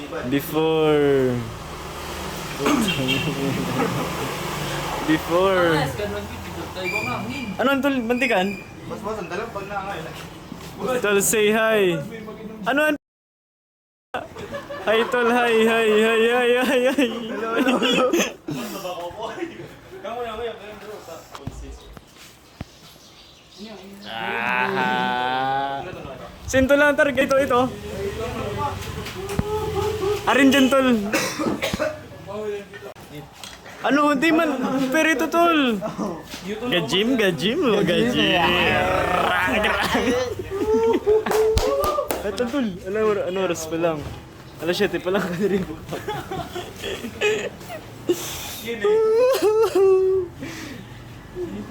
Before. Before. Ano ang tol? Mantikan? Mas sandalan pag nakakain. Tol, say hi. Ano ang... Hi tol, hi, hi, hi, hi, hi, hi. Sinto lang target ito. Arin dyan tol. Ano, di man, pero ito tol. Gajim, oh, gajim. Ito tol, ano oras pa lang? Alas 7 pa lang ka rin.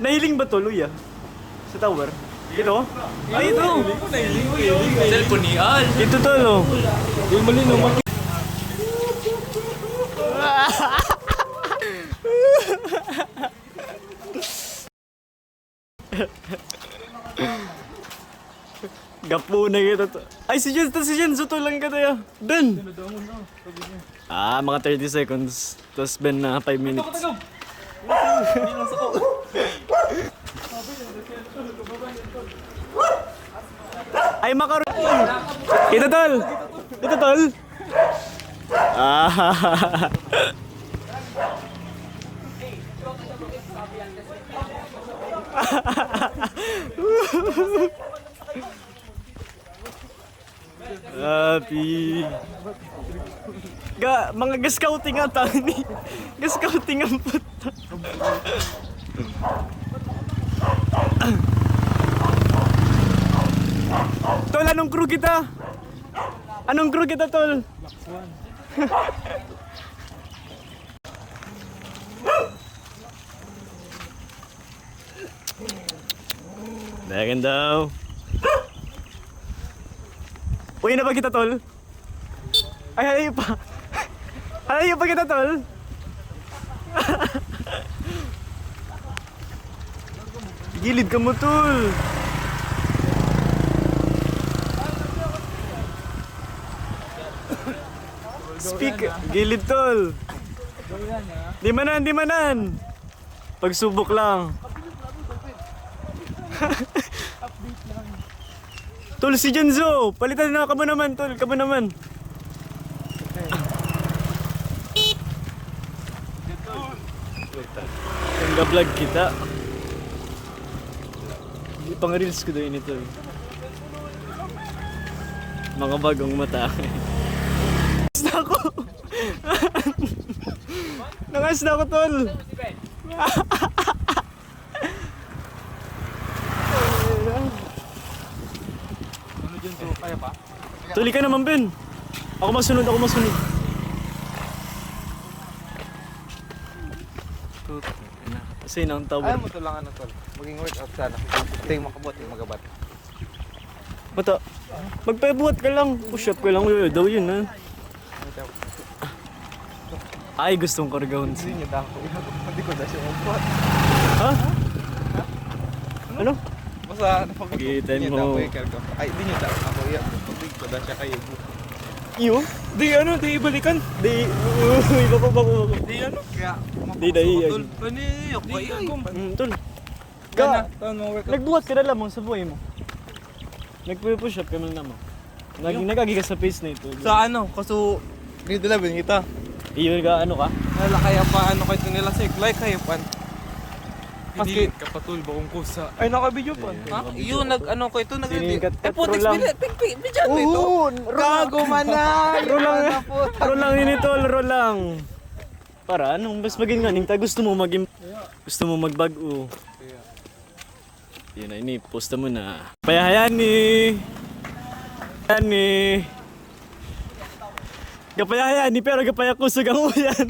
Nahiling ba tol, Uya? Sa tower? Ito? Ay, ito! Cellphone ni Al. Ito tol, oh. Yung mali naman. Gapo na kita to. Ay, si Jen, suto lang ka tayo. Ben! Mga 30 seconds. Tapos Ben na 5 minutes. Ay, makaroon. Ito tol! Ito tol! Happy. Mga ga-scouting ata ni. Ga-scouting ang puta. Tol, anong crew kita? Anong crew kita, tol? Dagan daw. Uy na ba kita tol? Ay halayo pa. Halayo pa kita tol. Gilid ka mo tol. Speak, gilid tol. Di manan. Pagsubok lang. Tol, si Janzo! Palitan na, kamo naman, tol, kamo naman. Nag-vlog kita. Pang-reels ko doon ito. Mga bagong mata. Nangas na ako! Nangas na ako, tol! Kaya pa? Tuli ka naman, Ben. Ako masunod. Kasi nang tawag. Ayaw mo tulangan na tol. Maging workout sana. Ito yung makabot, yung magabat. Mata, magpabuhat ka lang. Push up ka lang. Daw yun, ha? Ay, gustong kargahon si. Hindi niya dako. Hindi ko na siya magbuhat. Ha? Ano? Basta napagod. Pagitan mo. Ay, hindi niya dako. Ako iya. Hindi ko na siya kayo. Iyo? Di ibalikan. Bako. Di ano? Kaya, Di dahil. Paniyok ba iya? Tol. Ka. Taon mo workout. Nagbuhat ka na lamang sa buhay mo. Nagpupush up ka man naman. Nagagigas sa face na ito. Sa ano? Kaso dito labin kita. Iyo ka, ano ka? Wala kaya pa ano kayo nila sik. Like kayo pan. Hindi kapatul ba kung kusa. Ay naka-video pa. Ha? Yun nag-ano ko ito Sinikat Eh putik lang. video mo ito. Gago man na. Roll lang yun ito, roll lang. Para anong mas maging nganing ta gusto mo magbago. Yun na ini, posta mo na. Payahayan ni. Gapayahayan ni pero gapayakusog ang uyan.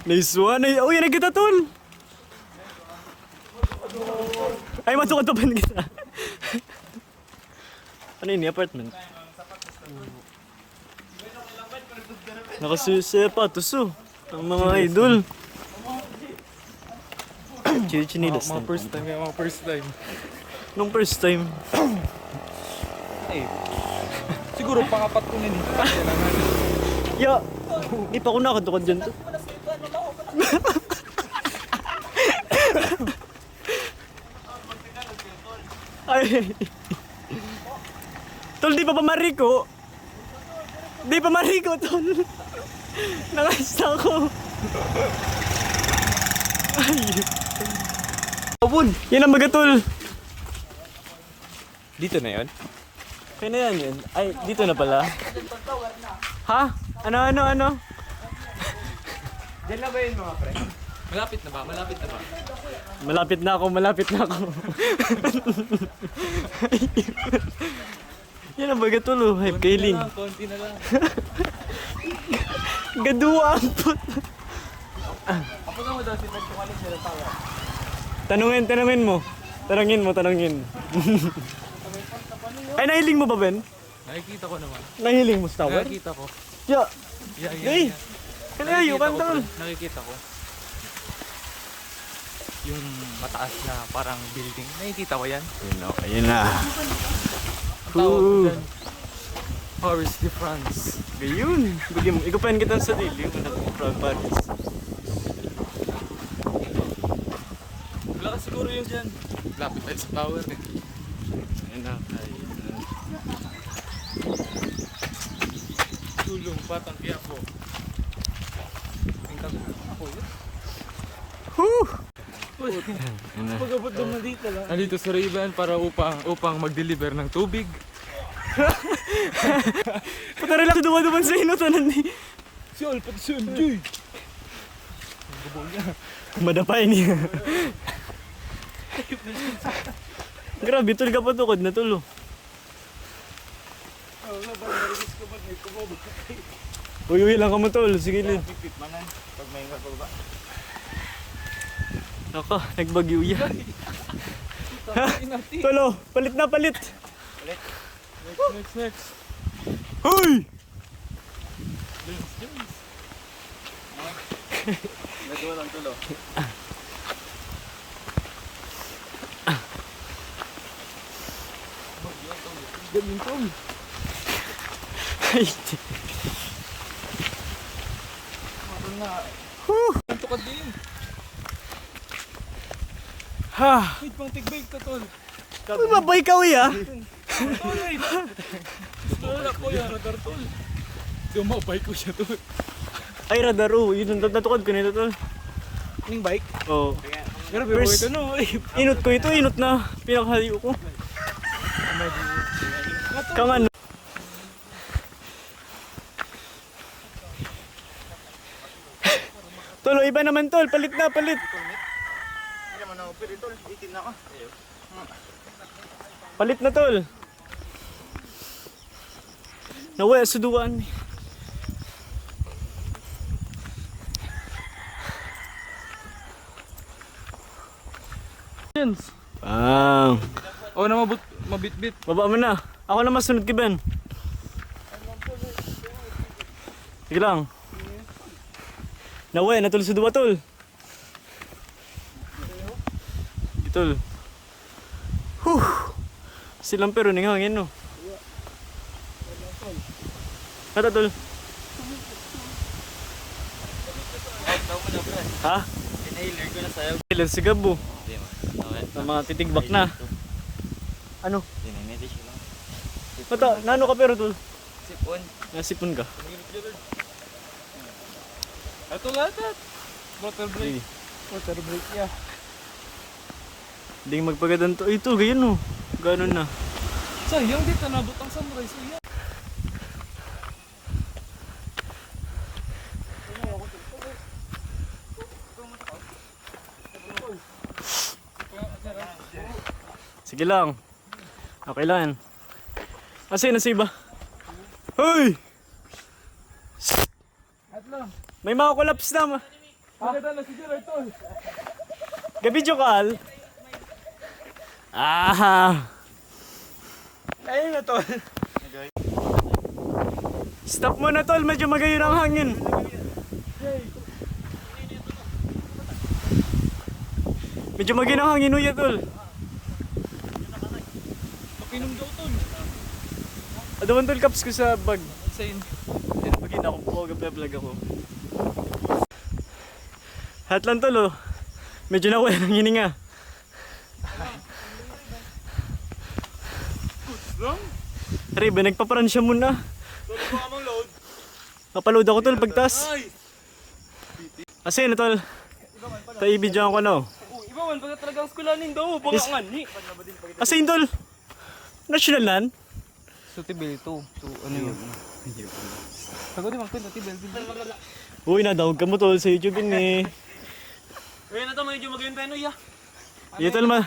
Nice one. Oh, yan kita tol. Ay, masukot pa kita. Ano yun, apartment? Nakasusapatos oh. Ang mga idol. chinilas Mga first time, mga first time. Nung first time. Ay, siguro pangapat ko na eh. Ya, di pa ako nakatukod dyan to. Ay. Tol, di pa mariko. Di pa mariko, tol. Nakasta ako. Ay. Abun, yan ang baga, tol. Dito na yun? Kaya na yan yun. Ay, dito na pala. Ha? Ano? Diyan na ba yun mga pre? Malapit na ba? Malapit na ba? Malapit na ako. Yan ang baga, tol. Oh. Hype kailing. Konti na lang. Gadua ang put. Ako na mo daw si Pagkukalit sila tawa. Tanungin mo. Tanungin. Ay, nahiling mo ba, Ben? Nakikita ko naman. Nahiling mo sa tower? Nakikita ko. Ya. Yeah. Hey. Kalayo ka, tol. Nakikita ko. Yung mataas na parang building. Nakikita ko yan. Ayun na. Tawag ko Ooh. dyan. Paris de France. Gayun. Bigyan mo. Ikupain kita sa dili. From Paris. Wala ka siguro yun dyan. Lapit tayo sa tower eh. Ayun na. Tulong, Batang Quiapo. Ako yun? Pag-abot naman dito lang. Nandito sa Ray-Ban para upang mag-deliver ng tubig. Patara lang duman sa inutanan ni. Si Alpat Sunjoy! Madapay niya. Grabe, tol ka pa tukod na tulo. Uy, lang ka mo, tol. Sige, Lin. Pag may ingat ba? Naka, nagbagyo yan. Tolo, palit na, palit. Next. Hoy! Nagawa lang tulo. Ay, Tanto ka din. ha! Wait, pang tig-bake ka tol. Uy, babay ka, uy, ah. Tol, wait. Wala ko yan, radar tol. Dumabay ko siya tol. Ay, radar, oh. Yun, natukod ko nito, tol. Ning bike? Oo. Pero First- ito no. Inot ko ito, inot na. Pinakahaliw ko. Kang ano? Tol, iba naman, tol. Palit na, palit. Hindi naman ako pwede tol. 18 na ako. Palit na, tol. Nawala sa duwaan. Bang. Oh, na mabit-bit. Baba mo na. Ako na masunod kay Ben. Sige lang. Nawala, natulog sa duwa, tol. Tol. Huh. Silang pero ning hangin, no. Kata, tol. Ha? Inhaler ko na sa'yo. Ilan si Gabo. Hindi mo. Okay. Ng mga titigbak na. Ano? Dinimedish ko lang. Mata, nano ka pero, tol? Sipon. Nasipon ka. Ito lahat. Water break. Sige. Water break, yeah. Hindi magpagadan to. Ito, ganyan, no. Ganon na. Sayang dito nabot ang samurai. Sayang. Sige lang. Okay lang yan. Kasi nasa iba. Hoy! At lang. May mga collapse na. Maganda na si Gerard tol. Gabi Jokal. Ah! Ayun na tol. Stop mo na, tol. Medyo magayon ang hangin. Medyo maginang hangin uya tol. Makinom daw tol. Adawan tol caps ko sa bag. Sa'yo. Magina ako po, vlog ako. Hatlan tol oh. Medyo nawala ng hininga. Ribe, nagpaparan siya muna. Tol, ito ka mong load. Papaload ako tol pagtas. Kasi na tol. Ito i-video ko no. Iba man, pagka talagang skulanin daw. Bangangan ni. Kasi tol. National land. Sutibil to. Ano yun? Sagot di magpin, sutibil. Uy, nadawag ka mo tol sa YouTube yun eh. Kaya na to, medyo magayon tayo ya. Iya tol ma.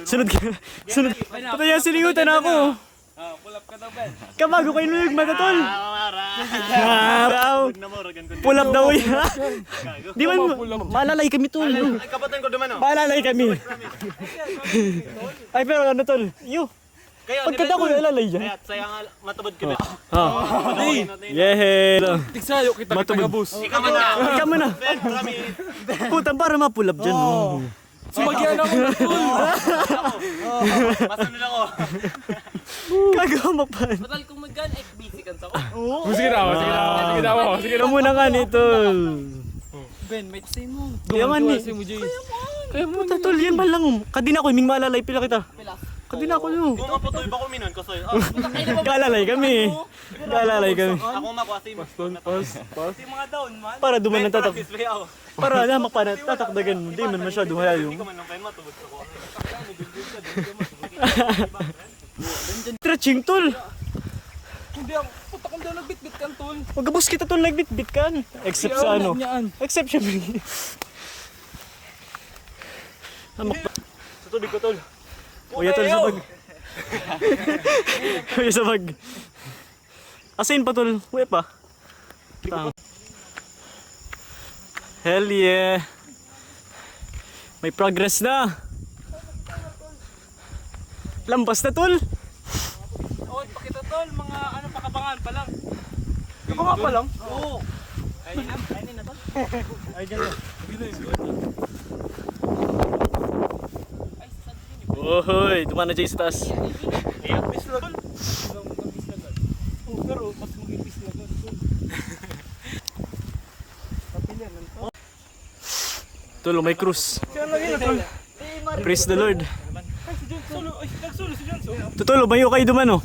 Sunod ka. Sunod. Pataya silihutan ako. Pull up ka daw, Ben. Kamago kayo nuyog mata tol. Araw. Pull up daw ya. Di man, malalay kami tol. Ay, kapatan ko naman, oh. Malalay kami. Ay pero ano tol. Yo. Pagkata ko nalalay dyan. Kaya, saya nga, matabad ka na. Yehey. Tigsayo kita Matubos. Ikaw man na. Ikaw mo na. Ben, kami. Puta, para ma-pull up dyan. Oh. Sumagyan ako ng tool. Masunod ako. Gagawa mapan. Matal kung mag-gun, busy ka sa ko. Sige na ako. Sige na muna nga nito. Ben, may say mo. Kaya nga ni. mo, Jay. Kaya puta tol, yan ba lang. Kadina ko, iming malalay pila kita. Kadina ko yun. Kung maputoy ba ko minon, kasoy. Galalay kami. Galalay kami. Ako makwasi mo. Pas. Mga down, man. Para duman ng tatak. Display ako. Para na makpanat tatakdagan mo. Di man masyado hayayong. Hindi ka man lang kayo matubod sa ko. Stretching tol. Hindi ako. Puta kung daw nagbitbit kan, tol. Magabus kita tol, nagbitbit kan. Except sa ano. Except siya. Sa tubig ko tol. Uya tol sa bag. Uya sa bag. Asin pa tol. Uya pa. Tang. Hell yeah. May progress na. Lampas na tol. Oh, pakita tol, mga ano pakabangan pa lang. Kabangan pa lang? Oo. Ay na tol. Ay ganun. Ohoy, dumana dyan sa taas. Iapis na tol. Pero mas mag-ipis na tol. Tol, may krus. Kaya lagi na tol. Praise the Lord. Ay, si John Solo. Ay, nagsolo si John Solo. Tutol, umayo kayo dumano.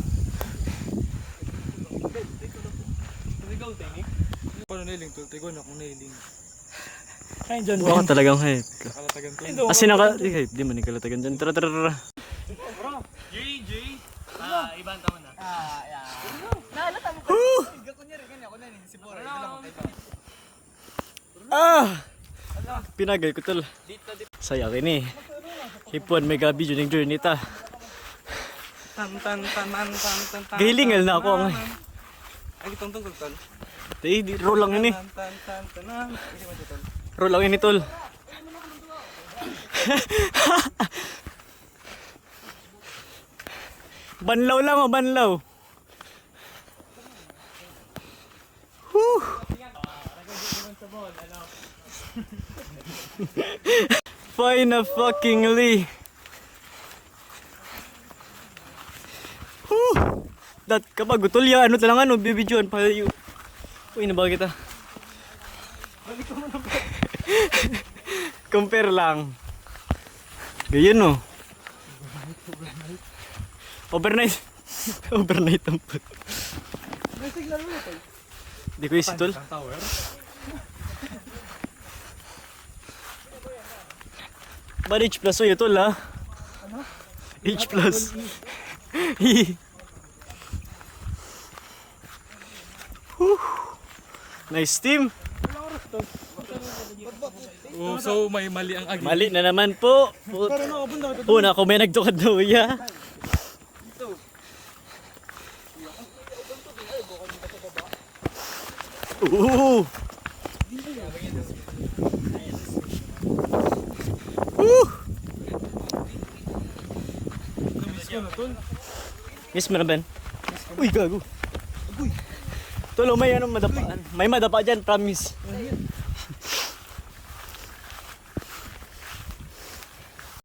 Ikaw, Tengi. Paano nailing tol? Tigon akong nailing. Ay, dyan. Baka talagang hype. Kalatagan tol. Kasi hype, di man ikalatagan dyan. Tara, tara, tara. JJ. Ibang taon na. Pinagay ko tol. Saya ka ni. Hipon, may gabi dyan yung journey ta. Tan. Gahilingal na ako ang... Ay, itong tol. Roll lang ini. Tan. Roll lang ini tol. Banlaw lang oh, banlaw. Whew. Fine fuckingly. Whew. Dat kapag gutol ya ano talang ano bibidyoan pa yu. Uy na ba kita? Compare lang. Ganyan no. Overnight. Overnight ang put. Di ko isi tol. Ba H plus o ito la? Ano? H plus. Nice team. Oh, so may mali ang agi. Mali na naman po. Una ko may nagtukad na uya. Ooh. Miss mo na Ben? Uy, gago. Uy. Tulo, may anong madapaan. May madapa dyan, promise.